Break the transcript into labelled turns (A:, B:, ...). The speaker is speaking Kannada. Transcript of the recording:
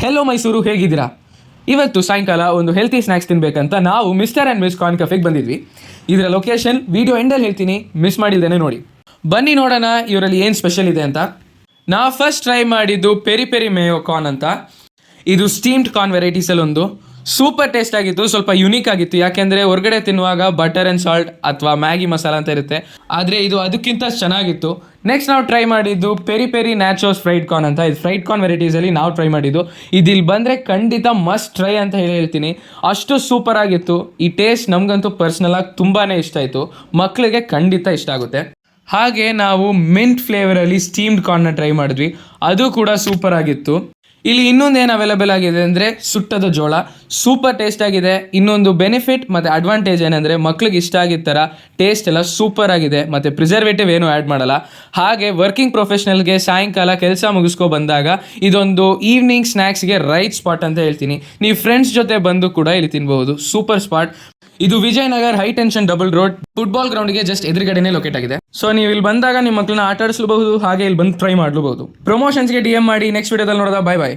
A: ಹೆಲೋ ಮೈಸೂರು, ಹೇಗಿದ್ದೀರಾ? ಇವತ್ತು ಸಾಯಂಕಾಲ ಒಂದು ಹೆಲ್ತಿ ಸ್ನ್ಯಾಕ್ಸ್ ತಿನ್ನಬೇಕಂತ ನಾವು ಮಿಸ್ಟರ್ ಆ್ಯಂಡ್ ಮಿಸ್ ಕಾರ್ನ್ ಕೆಫೆಗೆ ಬಂದಿದ್ವಿ. ಇದರ ಲೊಕೇಶನ್ ವಿಡಿಯೋ ಎಂಡಲ್ಲಿ ಹೇಳ್ತೀನಿ, ಮಿಸ್ ಮಾಡಿಲ್ದೇನೆ ನೋಡಿ. ಬನ್ನಿ ನೋಡೋಣ ಇವರಲ್ಲಿ ಏನು ಸ್ಪೆಷಲ್ ಇದೆ ಅಂತ. ನಾ ಫಸ್ಟ್ ಟ್ರೈ ಮಾಡಿದ್ದು ಪೆರಿ ಪೆರಿ ಮೇಯೋ ಕಾರ್ನ್ ಅಂತ. ಇದು ಸ್ಟೀಮ್ಡ್ ಕಾರ್ನ್ ವೆರೈಟೀಸಲ್ಲಿ ಒಂದು ಸೂಪರ್ ಟೇಸ್ಟ್ ಆಗಿತ್ತು. ಸ್ವಲ್ಪ ಯುನೀಕ್ ಆಗಿತ್ತು, ಯಾಕೆಂದರೆ ಹೊರಗಡೆ ತಿನ್ನುವಾಗ ಬಟರ್ ಆ್ಯಂಡ್ ಸಾಲ್ಟ್ ಅಥವಾ ಮ್ಯಾಗಿ ಮಸಾಲ ಅಂತ ಇರುತ್ತೆ, ಆದರೆ ಇದು ಅದಕ್ಕಿಂತ ಚೆನ್ನಾಗಿತ್ತು. ನೆಕ್ಸ್ಟ್ ನಾವು ಟ್ರೈ ಮಾಡಿದ್ದು ಪೆರಿ ಪೆರಿ ನ್ಯಾಚೋಸ್ ಫ್ರೈಡ್ ಕಾರ್ನ್ ಅಂತ. ಇದು ಫ್ರೈಡ್ ಕಾರ್ನ್ ವೆರೈಟೀಸಲ್ಲಿ ನಾವು ಟ್ರೈ ಮಾಡಿದ್ದು. ಇದಿಲ್ಲಿ ಬಂದರೆ ಖಂಡಿತ ಮಸ್ಟ್ ಟ್ರೈ ಅಂತ ಹೇಳ್ತೀನಿ, ಅಷ್ಟು ಸೂಪರ್ ಆಗಿತ್ತು. ಈ ಟೇಸ್ಟ್ ನಮಗಂತೂ ಪರ್ಸ್ನಲಾಗಿ ತುಂಬಾ ಇಷ್ಟ ಆಯಿತು, ಮಕ್ಕಳಿಗೆ ಖಂಡಿತ ಇಷ್ಟ ಆಗುತ್ತೆ. ಹಾಗೆ ನಾವು ಮಿಂಟ್ ಫ್ಲೇವರಲ್ಲಿ ಸ್ಟೀಮ್ಡ್ ಕಾರ್ನ್ನ ಟ್ರೈ ಮಾಡಿದ್ವಿ, ಅದು ಕೂಡ ಸೂಪರ್ ಆಗಿತ್ತು. ಇಲ್ಲಿ ಇನ್ನೊಂದೇನು ಅವೈಲೇಬಲ್ ಆಗಿದೆ ಅಂದರೆ ಸುಟ್ಟದ ಜೋಳ, ಸೂಪರ್ ಟೇಸ್ಟ್ ಆಗಿದೆ. ಇನ್ನೊಂದು ಬೆನಿಫಿಟ್ ಮತ್ತು ಅಡ್ವಾಂಟೇಜ್ ಏನಂದರೆ ಮಕ್ಳಿಗೆ ಇಷ್ಟ ಆಗಿದ್ದ ಥರ ಟೇಸ್ಟ್ ಎಲ್ಲ ಸೂಪರ್ ಆಗಿದೆ ಮತ್ತು ಪ್ರಿಸರ್ವೇಟಿವ್ ಏನೂ ಆ್ಯಡ್ ಮಾಡಲ್ಲ. ಹಾಗೆ ವರ್ಕಿಂಗ್ ಪ್ರೊಫೆಷ್ನಲ್ಗೆ ಸಾಯಂಕಾಲ ಕೆಲಸ ಮುಗಿಸ್ಕೊ ಬಂದಾಗ ಇದೊಂದು ಈವ್ನಿಂಗ್ ಸ್ನ್ಯಾಕ್ಸ್ಗೆ ರೈಟ್ ಸ್ಪಾಟ್ ಅಂತ ಹೇಳ್ತೀನಿ. ನೀವು ಫ್ರೆಂಡ್ಸ್ ಜೊತೆ ಬಂದು ಕೂಡ ಇಲ್ಲಿ ತಿನ್ಬಹುದು, ಸೂಪರ್ ಸ್ಪಾಟ್. ಇದು Vijayanagar high tension double road football ಗ್ರೌಂಡ್ಗೆ ಜಸ್ಟ್ ಎದುರುಗಡೆನೇ ಲೊಕೇಟ್ ಆಗಿದೆ. ಸೊ ನೀವು ಇಲ್ಲಿ ಬಂದಾಗ ನಿಮ್ಮ ಮಕ್ಕಳನ್ನ ಆಟ ಆಡಿಸಬಹುದು, ಹಾಗೆ ಇಲ್ಲಿ ಬಂದು ಟ್ರೈ ಮಾಡಲೂಬಹುದು. ಪ್ರಮೋಷನ್ಸ್ಗೆ DM ಮಾಡಿ. ನೆಕ್ಸ್ಟ್ ವಿಡಿಯೋದಲ್ಲಿ ನೋಡೋದಾ. ಬಾಯ್ ಬಾಯ್.